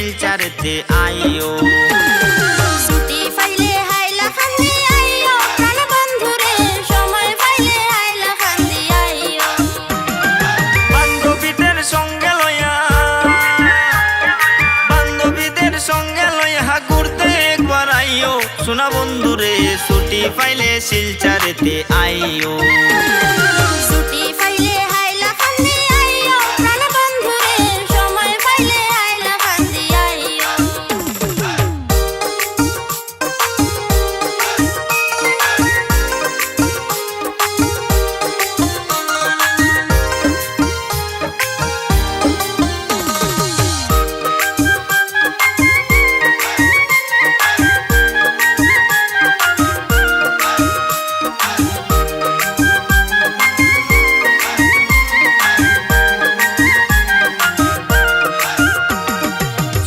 শিলচারেতে আইও। ছুটি পাইলে হাইলা খান্দি আইও প্রাণ বন্ধুরে, সময় পাইলে হাইলা খান্দি আইও। বান্ধবীদের সঙ্গে লইয়া ঘুরতে একবার আইও সোনা বন্ধুরে, ছুটি পাইলে শিলচারেতে আইও। ছুটি পাইলে হাইলা খান্দি আইও প্রাণ বন্ধুরে, সময় পাইলে হাইলা খান্দি আইও।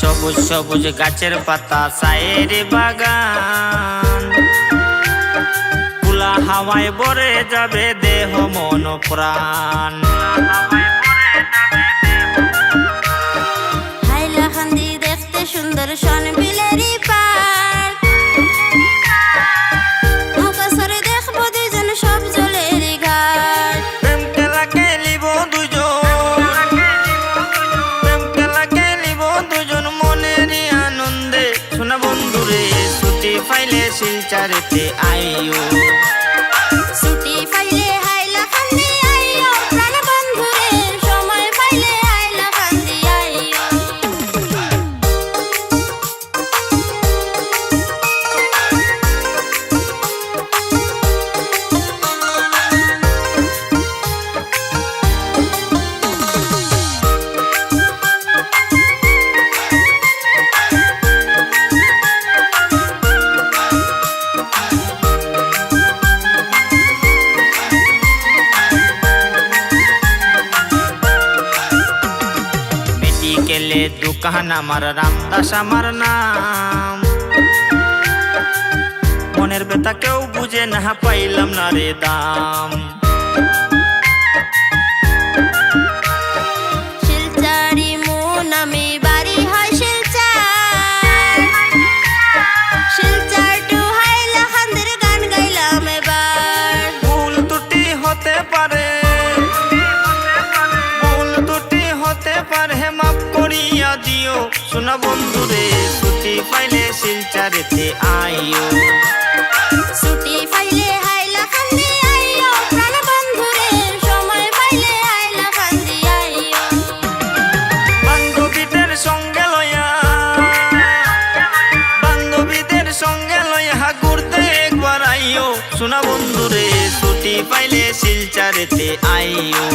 সবুজ সবুজ গাছের পাতা সায়ের বাগান, খোলা হাওয়ায় ভরে যাবে দেহ মন প্রাণ। হাইলা খান্দি দেখতে সুন্দর শন বিলেরি পার্ক, নৌকা সরে দেখবো দুজন সব জলের ঘাট। প্রেম খেলা খেলিব দুজন মনেরই আনন্দে সোনা বন্ধুরে, ছুটি পাইলে শিলচারেতে আইও। ছুটি পাইলে হাইলা খান্দি আইও প্রাণ বন্ধুরে, সময় পাইলে হাইলা খান্দি আইও। মেডিকেলে দোকান আমার, রামদাস আমার নাম। মনের ব্যথা কেউ বুঝে না, পাইলাম না রে দাম। শিলচারি মন আমি বাড়ি হয় শিলচার, শিলচার টু হাইলা খান্দির গান গাইলাম এবার। ভুল ত্রুটি হতে পারে, মাফ করিয়া দিও সোনা বন্ধুরে, ছুটি পাইলে শিলচারেতে আইও। ছুটি পাইলে হাইলা খান্দি আইও প্রাণ বন্ধুরে, সময় পাইলে হাইলা খান্দি আইও। বান্ধবীদের সঙ্গে লইয়া ঘুরতে একবার আইও সোনা বন্ধুরে, ছুটি পাইলে শিলচারেতে আইও।